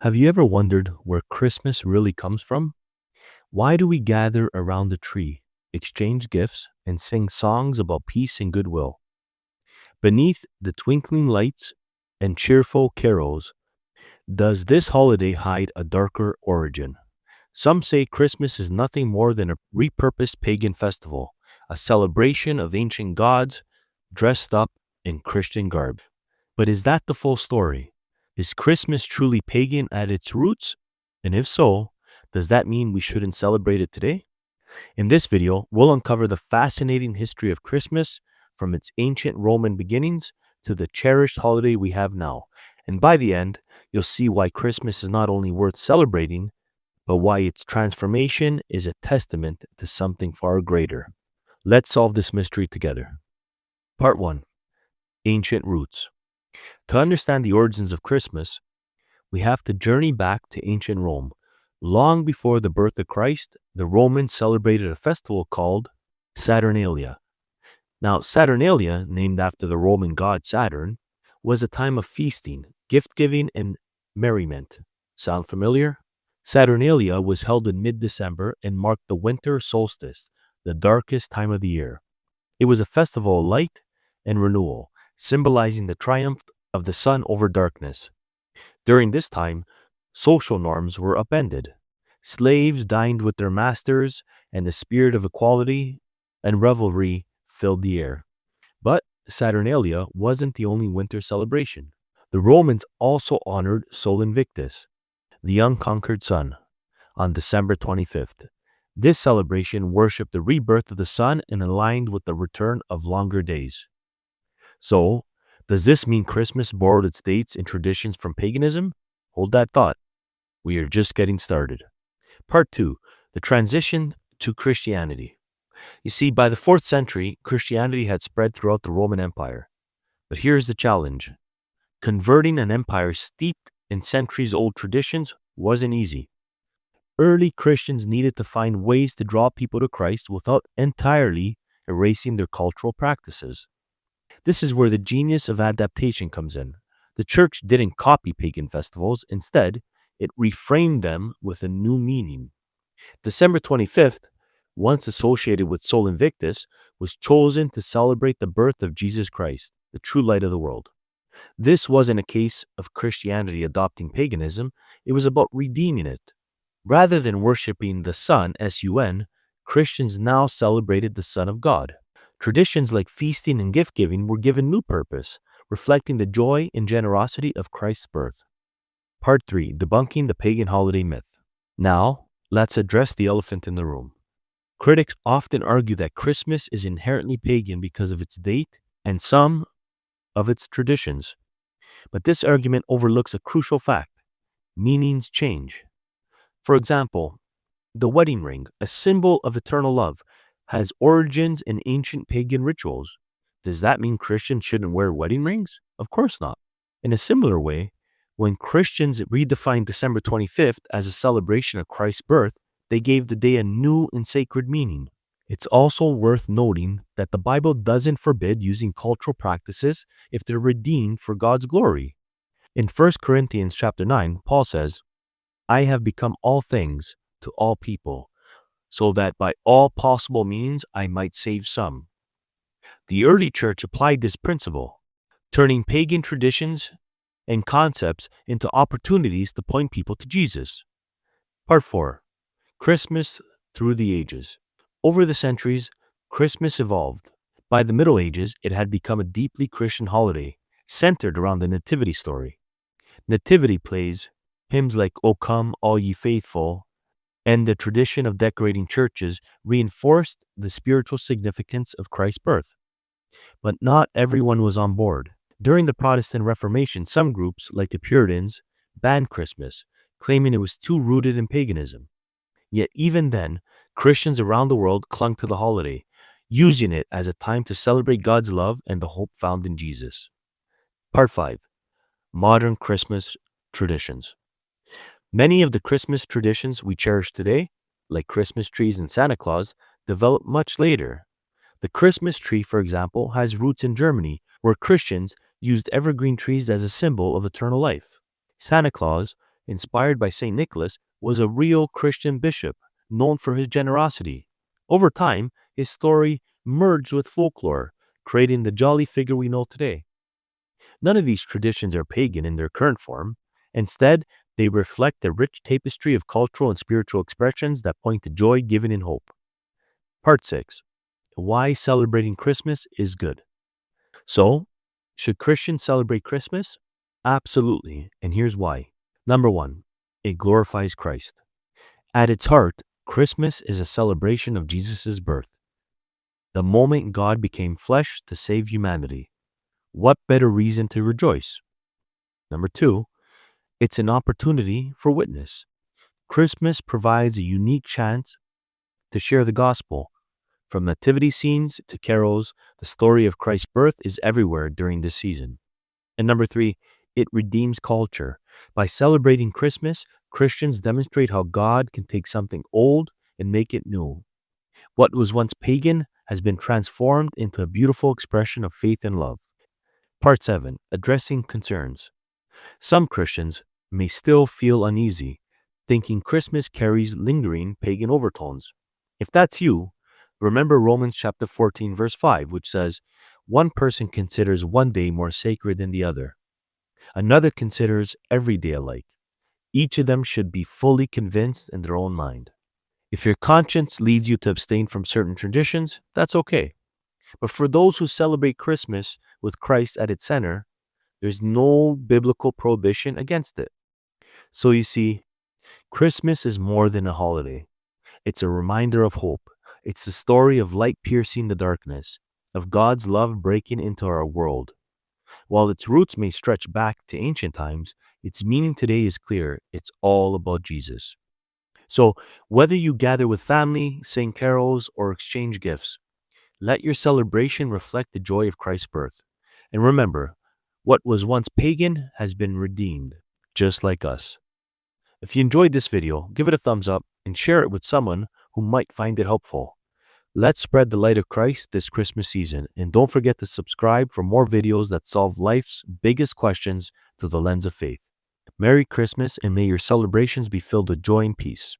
Have you ever wondered where Christmas really comes from? Why do we gather around the tree, exchange gifts, and sing songs about peace and goodwill? Beneath the twinkling lights and cheerful carols, does this holiday hide a darker origin? Some say Christmas is nothing more than a repurposed pagan festival, a celebration of ancient gods dressed up in Christian garb. But is that the full story? Is Christmas truly pagan at its roots? And if so, does that mean we shouldn't celebrate it today? In this video, we'll uncover the fascinating history of Christmas from its ancient Roman beginnings to the cherished holiday we have now. And by the end, you'll see why Christmas is not only worth celebrating, but why its transformation is a testament to something far greater. Let's solve this mystery together. Part 1. Ancient Roots. To understand the origins of Christmas, we have to journey back to ancient Rome. Long before the birth of Christ, the Romans celebrated a festival called Saturnalia. Now, Saturnalia, named after the Roman god Saturn, was a time of feasting, gift-giving, and merriment. Sound familiar? Saturnalia was held in mid-December and marked the winter solstice, the darkest time of the year. It was a festival of light and renewal, symbolizing the triumph of the sun over darkness. During this time, social norms were upended. Slaves dined with their masters, and the spirit of equality and revelry filled the air. But Saturnalia wasn't the only winter celebration. The Romans also honored Sol Invictus, the Unconquered Sun, on December 25th. This celebration worshipped the rebirth of the sun and aligned with the return of longer days. So, does this mean Christmas borrowed its dates and traditions from paganism? Hold that thought. We are just getting started. Part 2. The transition to Christianity. You see, by the 4th century, Christianity had spread throughout the Roman Empire. But here's the challenge. Converting an empire steeped in centuries-old traditions wasn't easy. Early Christians needed to find ways to draw people to Christ without entirely erasing their cultural practices. This is where the genius of adaptation comes in. The church didn't copy pagan festivals. Instead, it reframed them with a new meaning. December 25th, once associated with Sol Invictus, was chosen to celebrate the birth of Jesus Christ, the true light of the world. This wasn't a case of Christianity adopting paganism, it was about redeeming it. Rather than worshiping the sun, S-U-N, Christians now celebrated the Son of God. Traditions like feasting and gift-giving were given new purpose, reflecting the joy and generosity of Christ's birth. Part 3. Debunking the pagan holiday myth. Now, let's address the elephant in the room. Critics often argue that Christmas is inherently pagan because of its date and some of its traditions. But this argument overlooks a crucial fact. Meanings change. For example, the wedding ring, a symbol of eternal love, has origins in ancient pagan rituals. Does that mean Christians shouldn't wear wedding rings? Of course not. In a similar way, when Christians redefined December 25th as a celebration of Christ's birth, they gave the day a new and sacred meaning. It's also worth noting that the Bible doesn't forbid using cultural practices if they're redeemed for God's glory. In 1 Corinthians chapter 9, Paul says, "I have become all things to all people, so that by all possible means I might save some." The early church applied this principle, turning pagan traditions and concepts into opportunities to point people to Jesus. Part 4. Christmas through the ages. Over the centuries, Christmas evolved. By the Middle Ages, it had become a deeply Christian holiday, centered around the Nativity story. Nativity plays, hymns like "O Come, All Ye Faithful," and the tradition of decorating churches reinforced the spiritual significance of Christ's birth. But not everyone was on board. During the Protestant Reformation, some groups, like the Puritans, banned Christmas, claiming it was too rooted in paganism. Yet even then, Christians around the world clung to the holiday, using it as a time to celebrate God's love and the hope found in Jesus. Part 5. Modern Christmas traditions. Many of the Christmas traditions we cherish today, like Christmas trees and Santa Claus, developed much later. The Christmas tree, for example, has roots in Germany, where Christians used evergreen trees as a symbol of eternal life. Santa Claus, inspired by St. Nicholas, was a real Christian bishop known for his generosity. Over time, his story merged with folklore, creating the jolly figure we know today. None of these traditions are pagan in their current form. Instead, they reflect a rich tapestry of cultural and spiritual expressions that point to joy, giving, and hope. Part 6. Why celebrating Christmas is good. So, should Christians celebrate Christmas? Absolutely, and here's why. Number 1. It glorifies Christ. At its heart, Christmas is a celebration of Jesus' birth, the moment God became flesh to save humanity. What better reason to rejoice? Number 2. It's an opportunity for witness. Christmas provides a unique chance to share the gospel. From nativity scenes to carols, the story of Christ's birth is everywhere during this season. And number 3, it redeems culture. By celebrating Christmas, Christians demonstrate how God can take something old and make it new. What was once pagan has been transformed into a beautiful expression of faith and love. Part 7. Addressing concerns. Some Christians may still feel uneasy, thinking Christmas carries lingering pagan overtones. If that's you, remember Romans chapter 14 verse 5, which says, "One person considers one day more sacred than the other. Another considers every day alike. Each of them should be fully convinced in their own mind." If your conscience leads you to abstain from certain traditions, that's okay. But for those who celebrate Christmas with Christ at its center, there's no biblical prohibition against it. So you see, Christmas is more than a holiday. It's a reminder of hope. It's the story of light piercing the darkness, of God's love breaking into our world. While its roots may stretch back to ancient times, its meaning today is clear. It's all about Jesus. So, whether you gather with family, sing carols, or exchange gifts, let your celebration reflect the joy of Christ's birth. And remember, what was once pagan has been redeemed, just like us. If you enjoyed this video, give it a thumbs up and share it with someone who might find it helpful. Let's spread the light of Christ this Christmas season, and don't forget to subscribe for more videos that solve life's biggest questions through the lens of faith. Merry Christmas, and may your celebrations be filled with joy and peace.